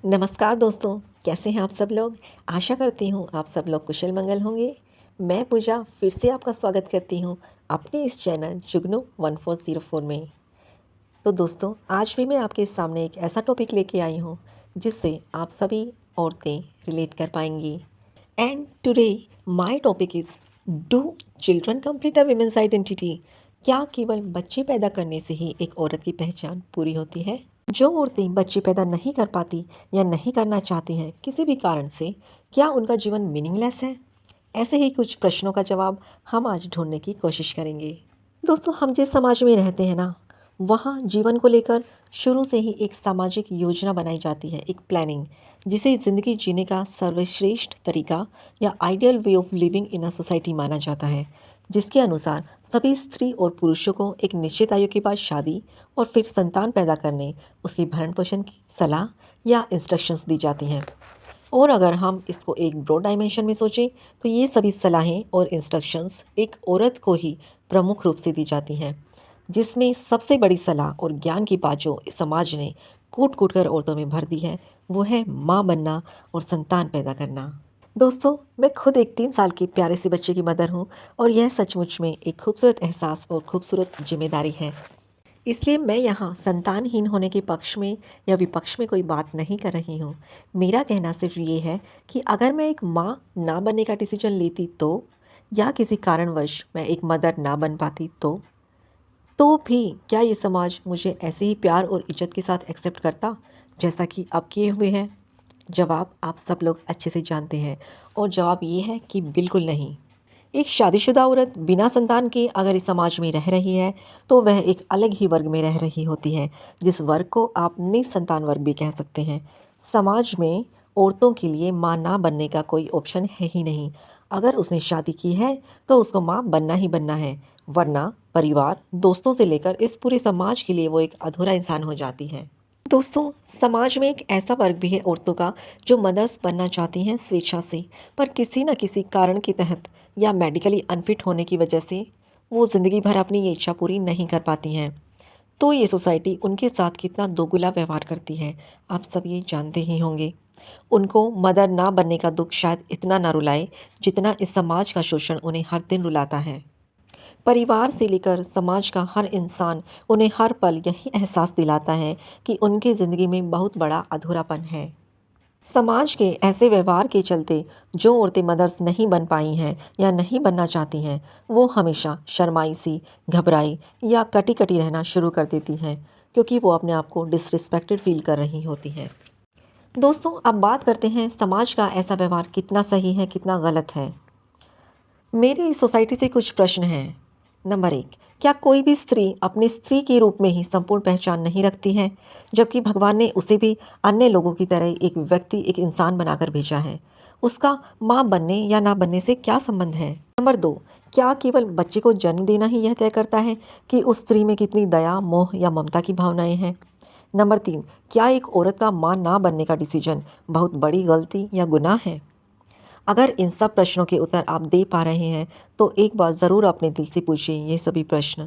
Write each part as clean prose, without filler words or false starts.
नमस्कार दोस्तों, कैसे हैं आप सब लोग। आशा करती हूँ आप सब लोग कुशल मंगल होंगे। मैं पूजा फिर से आपका स्वागत करती हूँ अपने इस चैनल जुगनू 1404 में। तो दोस्तों, आज भी मैं आपके सामने एक ऐसा टॉपिक लेके आई हूँ जिससे आप सभी औरतें रिलेट कर पाएंगी। And today my topic is, do children complete a women's identity. क्या केवल बच्चे पैदा करने से ही एक औरत की पहचान पूरी होती है? जो औरतें बच्चे पैदा नहीं कर पाती या नहीं करना चाहती हैं किसी भी कारण से, क्या उनका जीवन मीनिंगलेस है? ऐसे ही कुछ प्रश्नों का जवाब हम आज ढूंढने की कोशिश करेंगे। दोस्तों, हम जिस समाज में रहते हैं ना, वहाँ जीवन को लेकर शुरू से ही एक सामाजिक योजना बनाई जाती है, एक प्लानिंग, जिसे ज़िंदगी जीने का सर्वश्रेष्ठ तरीका या ideal way of living in a society माना जाता है, जिसके अनुसार सभी स्त्री और पुरुषों को एक निश्चित आयु के बाद शादी और फिर संतान पैदा करने, उसकी भरण पोषण की सलाह या इंस्ट्रक्शंस दी जाती हैं। और अगर हम इसको एक ब्रॉड डायमेंशन में सोचें तो ये सभी सलाहें और इंस्ट्रक्शंस एक औरत को ही प्रमुख रूप से दी जाती हैं, जिसमें सबसे बड़ी सलाह और ज्ञान की बात जो इस समाज ने कूट कूट कर औरतों में भर दी है, वो है माँ बनना और संतान पैदा करना। दोस्तों, मैं खुद एक 3 साल के प्यारे से बच्चे की मदर हूँ और यह सचमुच में एक खूबसूरत एहसास और खूबसूरत जिम्मेदारी है। इसलिए मैं यहाँ संतानहीन होने के पक्ष में या विपक्ष में कोई बात नहीं कर रही हूँ। मेरा कहना सिर्फ ये है कि अगर मैं एक माँ ना बनने का डिसीजन लेती तो, या किसी कारणवश मैं एक मदर ना बन पाती तो भी क्या ये समाज मुझे ऐसे ही प्यार और इज्जत के साथ एक्सेप्ट करता जैसा कि अब किए हुए हैं? जवाब आप सब लोग अच्छे से जानते हैं, और जवाब ये है कि बिल्कुल नहीं। एक शादीशुदा औरत बिना संतान के अगर इस समाज में रह रही है तो वह एक अलग ही वर्ग में रह रही होती है, जिस वर्ग को आप निसंतान वर्ग भी कह सकते हैं। समाज में औरतों के लिए माँ ना बनने का कोई ऑप्शन है ही नहीं। अगर उसने शादी की है तो उसको माँ बनना ही बनना है, वरना परिवार, दोस्तों से लेकर इस पूरे समाज के लिए वो एक अधूरा इंसान हो जाती है। दोस्तों, समाज में एक ऐसा वर्ग भी है औरतों का जो मदर्स बनना चाहती हैं स्वेच्छा से, पर किसी न किसी कारण के तहत या मेडिकली अनफिट होने की वजह से वो ज़िंदगी भर अपनी ये इच्छा पूरी नहीं कर पाती हैं। तो ये सोसाइटी उनके साथ कितना दोगुला व्यवहार करती है, आप सब ये जानते ही होंगे। उनको मदर ना बनने का दुख शायद इतना ना रुलाए जितना इस समाज का शोषण उन्हें हर दिन रुलाता है। परिवार से लेकर समाज का हर इंसान उन्हें हर पल यही एहसास दिलाता है कि उनकी ज़िंदगी में बहुत बड़ा अधूरापन है। समाज के ऐसे व्यवहार के चलते जो औरतें मदर्स नहीं बन पाई हैं या नहीं बनना चाहती हैं, वो हमेशा शर्माई सी, घबराई या कटी कटी रहना शुरू कर देती हैं, क्योंकि वो अपने आप को डिसरिस्पेक्टेड फील कर रही होती हैं। दोस्तों, अब बात करते हैं समाज का ऐसा व्यवहार कितना सही है, कितना गलत है। मेरी इस सोसाइटी से कुछ प्रश्न हैं। नंबर 1, क्या कोई भी स्त्री अपनी स्त्री के रूप में ही संपूर्ण पहचान नहीं रखती है, जबकि भगवान ने उसे भी अन्य लोगों की तरह एक व्यक्ति, एक इंसान बनाकर भेजा है? उसका माँ बनने या ना बनने से क्या संबंध है? नंबर 2, क्या केवल बच्चे को जन्म देना ही यह तय करता है कि उस स्त्री में कितनी दया, मोह या ममता की भावनाएं हैं? नंबर 3, क्या एक औरत का माँ ना बनने का डिसीजन बहुत बड़ी गलती या गुनाह है? अगर इन सब प्रश्नों के उत्तर आप दे पा रहे हैं तो एक बार ज़रूर अपने दिल से पूछिए ये सभी प्रश्न।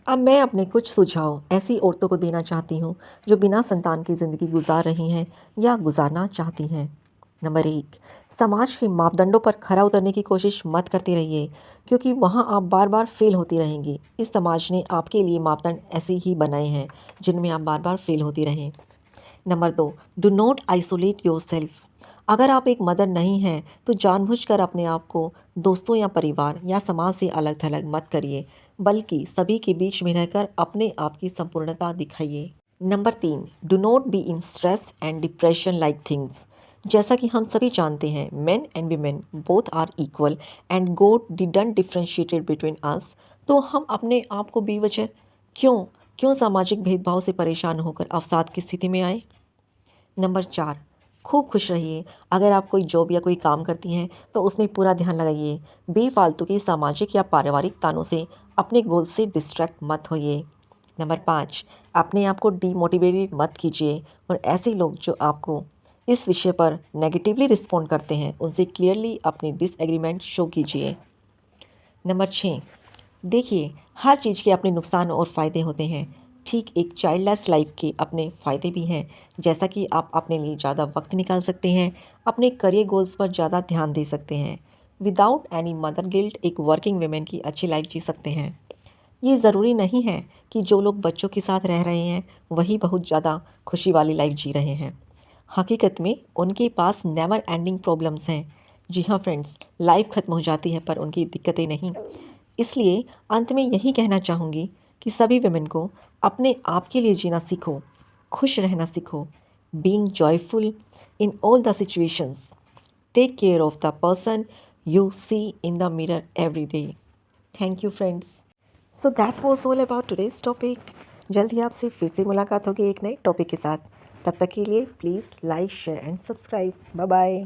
अब मैं अपने कुछ सुझाव ऐसी औरतों को देना चाहती हूँ जो बिना संतान की ज़िंदगी गुजार रही हैं या गुजारना चाहती हैं। नंबर 1, समाज के मापदंडों पर खरा उतरने की कोशिश मत करते रहिए, क्योंकि वहाँ आप बार बार फेल होती रहेंगी। इस समाज ने आपके लिए मापदंड ऐसे ही बनाए हैं जिनमें आप बार बार फेल होती रहें। Number 2, do not isolate your self. अगर आप एक मदर नहीं हैं तो जानबूझकर अपने आप को दोस्तों या परिवार या समाज से अलग थलग मत करिए, बल्कि सभी के बीच में रहकर अपने आप की संपूर्णता दिखाइए। Number 3, do not be in stress and depression like things. जैसा कि हम सभी जानते हैं, men and women both are equal and God didn't differentiated between us. तो हम अपने आप को बेवजह क्यों क्यों सामाजिक भेदभाव से परेशान होकर अवसाद की स्थिति में आए? नंबर 4, खूब खुश रहिए। अगर आप कोई जॉब या कोई काम करती हैं तो उसमें पूरा ध्यान लगाइए। बेफालतू के सामाजिक या पारिवारिक तानों से अपने गोल से डिस्ट्रैक्ट मत होइए। नंबर 5, अपने आप को डीमोटिवेटेड मत कीजिए, और ऐसे लोग जो आपको इस विषय पर नेगेटिवली रिस्पॉन्ड करते हैं उनसे क्लियरली अपनी डिसएग्रीमेंट शो कीजिए। नंबर 6, देखिए, हर चीज़ के अपने नुकसान और फ़ायदे होते हैं। ठीक एक चाइल्डलेस लाइफ के अपने फ़ायदे भी हैं, जैसा कि आप अपने लिए ज़्यादा वक्त निकाल सकते हैं, अपने करियर गोल्स पर ज़्यादा ध्यान दे सकते हैं। विदाउट एनी मदर गिल्ट एक वर्किंग वुमेन की अच्छी लाइफ जी सकते हैं। ये ज़रूरी नहीं है कि जो लोग बच्चों के साथ रह रहे हैं वही बहुत ज़्यादा खुशी वाली लाइफ जी रहे हैं। हकीकत में उनके पास नेवर एंडिंग प्रॉब्लम्स हैं। जी हाँ फ्रेंड्स, लाइफ ख़त्म हो जाती है पर उनकी दिक्कतें नहीं। इसलिए अंत में यही कहना चाहूँगी कि सभी वुमेन को अपने आप के लिए जीना सीखो, खुश रहना सीखो, being joyful in all the situations, take care of the person you see in the mirror every day. Thank you friends. So that was all about today's topic. जल्द ही आपसे फिर से मुलाकात होगी एक नए टॉपिक के साथ। तब तक के लिए please like share and subscribe. Bye bye.